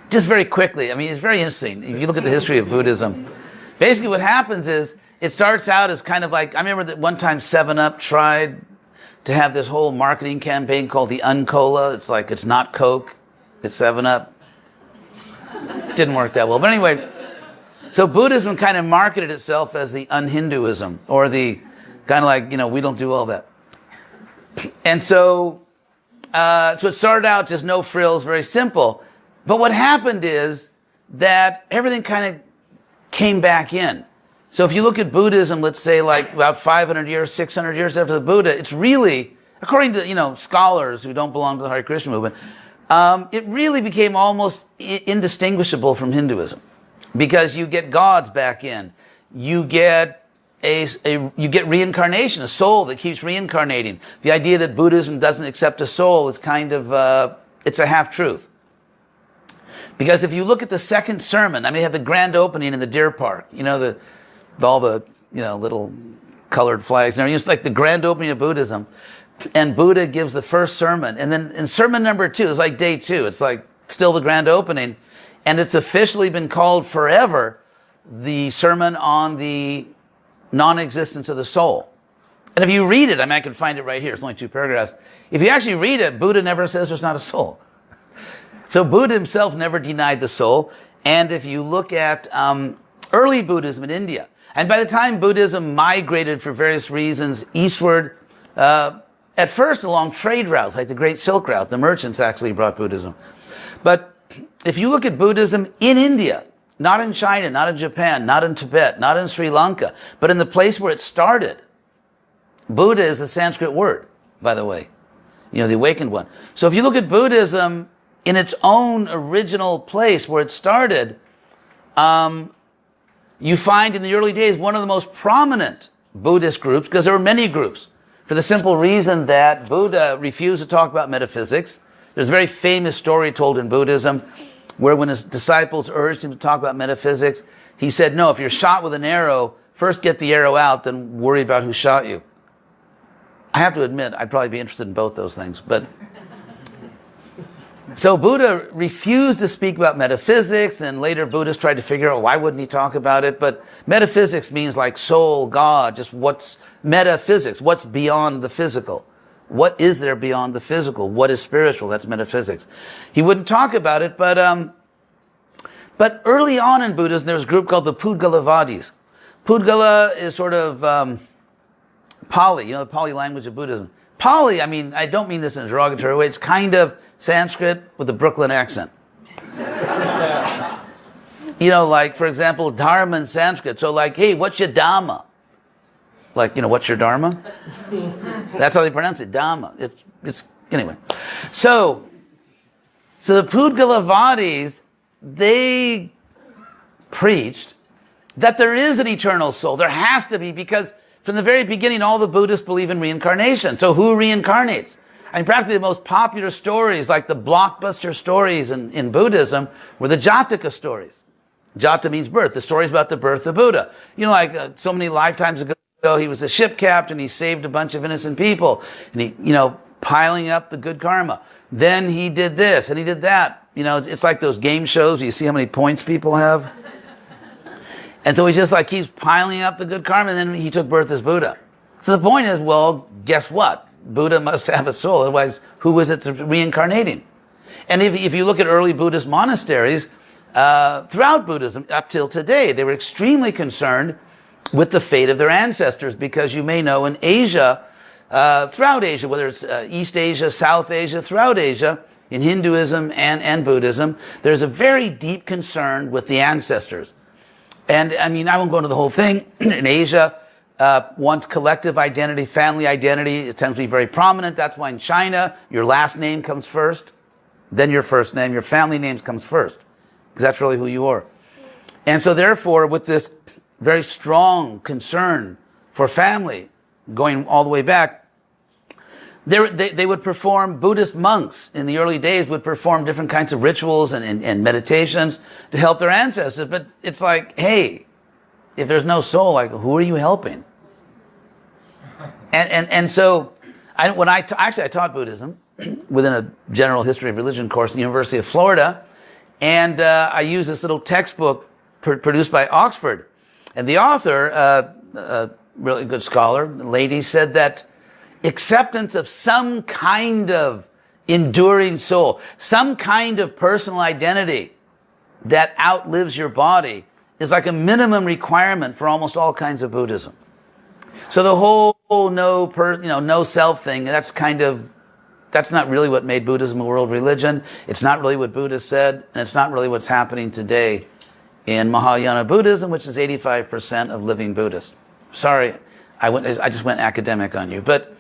just very quickly, I mean, it's very interesting. If you look at the history of Buddhism, basically what happens is it starts out as kind of like, I remember that one time 7-Up tried to have this whole marketing campaign called the Uncola. It's like, it's not Coke, it's 7-Up. Didn't work that well. But anyway, so Buddhism kind of marketed itself as the un-Hinduism, or the kind of like, we don't do all that. And so it started out just no frills, very simple. But what happened is that everything kind of came back in. So if you look at Buddhism, let's say like about 500 years, 600 years after the Buddha, it's really, according to, scholars who don't belong to the Hare Krishna movement, it really became almost indistinguishable from Hinduism, because you get gods back in. You get you get reincarnation, a soul that keeps reincarnating. The idea that Buddhism doesn't accept a soul is kind of, it's a half-truth. Because if you look at the second sermon, I mean, they have the grand opening in the deer park, all the, little colored flags and everything. It's like the grand opening of Buddhism. And Buddha gives the first sermon. And then in sermon number 2, it's like day 2. It's like still the grand opening. And it's officially been called forever the sermon on the non-existence of the soul. And if you read it, I mean, I can find it right here. It's only 2 paragraphs. If you actually read it, Buddha never says there's not a soul. So Buddha himself never denied the soul. And if you look at early Buddhism in India, and by the time Buddhism migrated for various reasons eastward, at first along trade routes, like the Great Silk Route, the merchants actually brought Buddhism. But if you look at Buddhism in India, not in China, not in Japan, not in Tibet, not in Sri Lanka, but in the place where it started, Buddha is a Sanskrit word, by the way, the awakened one. So if you look at Buddhism in its own original place where it started, you find in the early days one of the most prominent Buddhist groups, because there were many groups, for the simple reason that Buddha refused to talk about metaphysics. There's a very famous story told in Buddhism where when his disciples urged him to talk about metaphysics, he said, no, if you're shot with an arrow, first get the arrow out, then worry about who shot you. I have to admit, I'd probably be interested in both those things. But so Buddha refused to speak about metaphysics, and later Buddhists tried to figure out why wouldn't he talk about it. But metaphysics means like soul, God, just what's metaphysics, what's beyond the physical. What is there beyond the physical? What is spiritual? That's metaphysics. He wouldn't talk about it, but early on in Buddhism, there was a group called the Pudgalavadis. Pudgala is sort of Pali, the Pali language of Buddhism. Pali, I mean, I don't mean this in a derogatory way, it's kind of Sanskrit with a Brooklyn accent. Like, for example, Dharma in Sanskrit. So like, hey, what's your Dhamma? Like, what's your Dharma? That's how they pronounce it, Dhamma. It's anyway. So the Pudgalavadis, they preached that there is an eternal soul. There has to be, because from the very beginning, all the Buddhists believe in reincarnation. So who reincarnates? I mean, practically the most popular stories, like the blockbuster stories in Buddhism, were the Jataka stories. Jata means birth. The stories about the birth of Buddha. So many lifetimes ago, he was a ship captain. He saved a bunch of innocent people. And he, piling up the good karma. Then he did this and he did that. It's like those game shows. You see how many points people have? And so he just like keeps piling up the good karma, and then he took birth as Buddha. So the point is, well, guess what? Buddha must have a soul. Otherwise, who is it reincarnating? And if you look at early Buddhist monasteries, throughout Buddhism, up till today, they were extremely concerned with the fate of their ancestors, because you may know in Asia, throughout Asia, whether it's East Asia, South Asia, throughout Asia, in Hinduism and Buddhism, there's a very deep concern with the ancestors. And I mean, I won't go into the whole thing. In Asia, one's collective identity, family identity, it tends to be very prominent. That's why in China, your last name comes first, then your first name, your family name comes first, because that's really who you are. And so therefore, with this very strong concern for family, going all the way back, they would perform, Buddhist monks in the early days would perform different kinds of rituals and meditations to help their ancestors. But it's like, hey, if there's no soul, like, who are you helping? And so I taught Buddhism within a general history of religion course at the University of Florida. And I used this little textbook produced by Oxford. And the author, a really good scholar, the lady, said that acceptance of some kind of enduring soul, some kind of personal identity that outlives your body is like a minimum requirement for almost all kinds of Buddhism. So the whole no self thing, that's not really what made Buddhism a world religion. It's not really what Buddha said, and it's not really what's happening today in Mahayana Buddhism, which is 85% of living Buddhists. Sorry, I just went academic on you, but